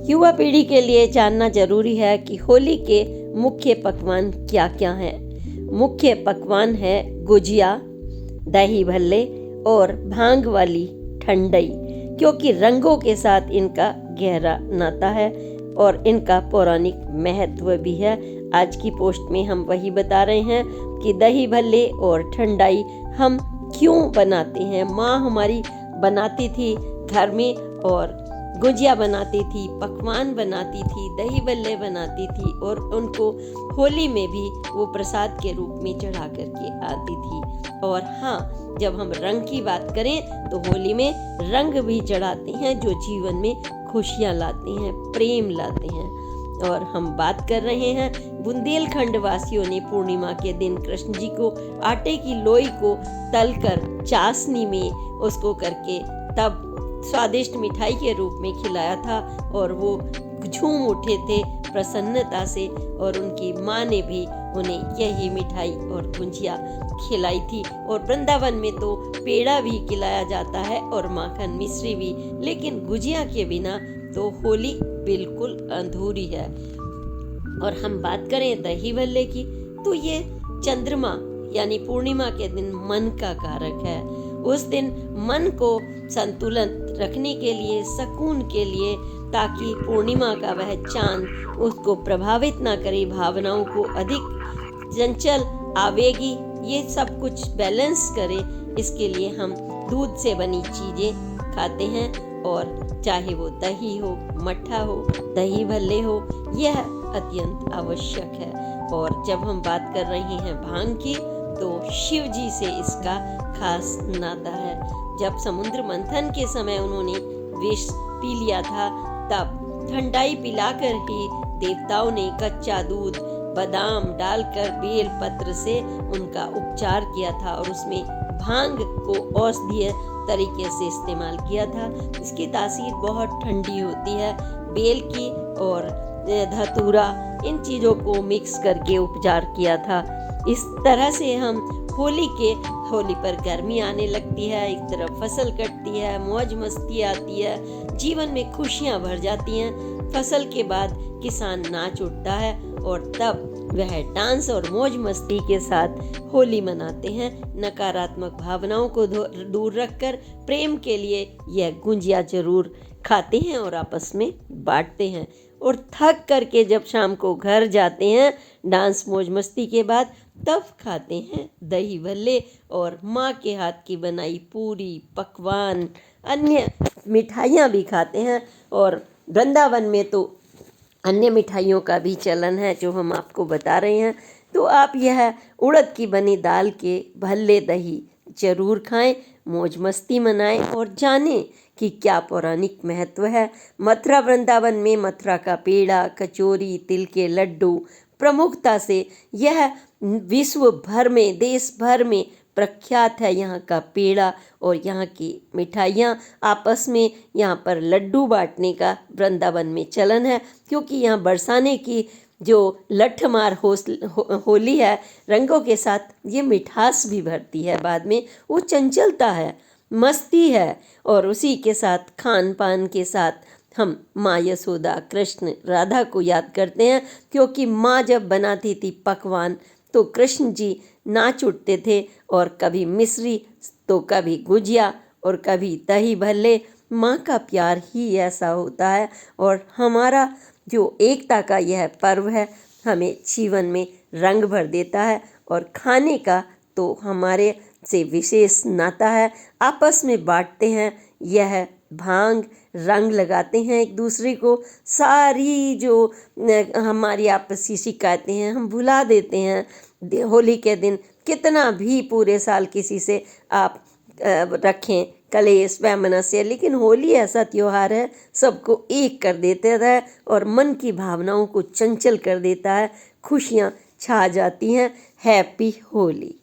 युवा पीढ़ी के लिए जानना जरूरी है कि होली के मुख्य पकवान क्या क्या हैं। मुख्य पकवान है गुजिया, दही भल्ले और भांग वाली ठंडई, क्योंकि रंगों के साथ इनका गहरा नाता है और इनका पौराणिक महत्व भी है। आज की पोस्ट में हम वही बता रहे हैं कि दही भल्ले और ठंडाई हम क्यों बनाते हैं। माँ हमारी बनाती थी घर में और गुजिया बनाती थी, पकवान बनाती थी, दही भल्ले बनाती थी और उनको होली में भी वो प्रसाद के रूप में चढ़ा करके आती थी। और हाँ, जब हम रंग की बात करें तो होली में रंग भी चढ़ाते हैं जो जीवन में खुशियाँ लाते हैं, प्रेम लाते हैं। और हम बात कर रहे हैं बुंदेलखंड वासियों ने पूर्णिमा के दिन कृष्ण जी को आटे की लोई को तलकर चाशनी में उसको करके तब स्वादिष्ट मिठाई के रूप में खिलाया था और वो झूम उठे थे प्रसन्नता से। और उनकी माँ ने भी उन्हें यही मिठाई और गुजिया खिलाई थी। और वृंदावन में तो पेड़ा भी खिलाया जाता है और माखन मिश्री भी, लेकिन गुजिया के बिना तो होली बिल्कुल अधूरी है। और हम बात करें दही भल्ले की तो ये चंद्रमा यानी पूर्णिमा के दिन मन का कारक है। उस दिन मन को संतुलन रखने के लिए, सुकून के लिए, ताकि पूर्णिमा का वह चांद उसको प्रभावित ना करे, भावनाओं को अधिक चंचल, आवेगी ये सब कुछ बैलेंस करे, इसके लिए हम दूध से बनी चीजें खाते हैं। और चाहे वो दही हो, मट्ठा हो, दही भल्ले हो, यह अत्यंत आवश्यक है। और जब हम बात कर रहे हैं भांग की तो शिव जी से इसका खास नाता है। जब समुद्र मंथन के समय उन्होंने विष पी लिया था, तब ठंडाई पिलाकर ही देवताओं ने कच्चा दूध, बादाम डालकर बेल पत्र से उनका उपचार किया था और उसमें भांग को औषधीय तरीके से इस्तेमाल किया था। इसकी तासीर बहुत ठंडी होती है। बेल की और धतूरा इन चीज़ों को मिक्स करके उपचार किया था। इस तरह से हम होली पर गर्मी आने लगती है, एक तरफ फसल कटती है, मौज मस्ती आती है, जीवन में खुशियाँ भर जाती हैं। फसल के बाद किसान नाच उठता है और तब वह डांस और मौज मस्ती के साथ होली मनाते हैं। नकारात्मक भावनाओं को दूर रखकर प्रेम के लिए यह गुजिया जरूर खाते हैं और आपस में बांटते हैं। और थक करके जब शाम को घर जाते हैं डांस मौज मस्ती के बाद, तब खाते हैं दही भल्ले और माँ के हाथ की बनाई पूरी, पकवान, अन्य मिठाइयाँ भी खाते हैं। और वृंदावन में तो अन्य मिठाइयों का भी चलन है जो हम आपको बता रहे हैं। तो आप यह उड़द की बनी दाल के भल्ले दही जरूर खाएं, मौज मस्ती मनाएं और जानें कि क्या पौराणिक महत्व है। मथुरा वृंदावन में मथुरा का पेड़ा, कचौरी, तिल के लड्डू प्रमुखता से यह विश्व भर में, देश भर में प्रख्यात है। यहाँ का पेड़ा और यहाँ की मिठाइयाँ आपस में, यहाँ पर लड्डू बांटने का वृंदावन में चलन है, क्योंकि यहाँ बरसाने की जो लठमार होली है रंगों के साथ, ये मिठास भी भरती है। बाद में वो चंचलता है, मस्ती है और उसी के साथ खान पान के साथ हम माँ यशोदा, कृष्ण, राधा को याद करते हैं, क्योंकि माँ जब बनाती थी पकवान तो कृष्ण जी नाच उठते थे और कभी मिश्री तो कभी गुजिया और कभी दही भल्ले। माँ का प्यार ही ऐसा होता है और हमारा जो एकता का यह पर्व है हमें जीवन में रंग भर देता है। और खाने का तो हमारे से विशेष नाता है, आपस में बांटते हैं यह भांग, रंग लगाते हैं एक दूसरे को, सारी जो हमारी आपसी शिकायतें हैं हम भुला देते हैं। होली के दिन कितना भी पूरे साल किसी से आप रखें कलेश वैमनस्य, लेकिन होली ऐसा त्योहार है सबको एक कर देता है और मन की भावनाओं को चंचल कर देता है। खुशियाँ छा जाती हैं। हैप्पी होली।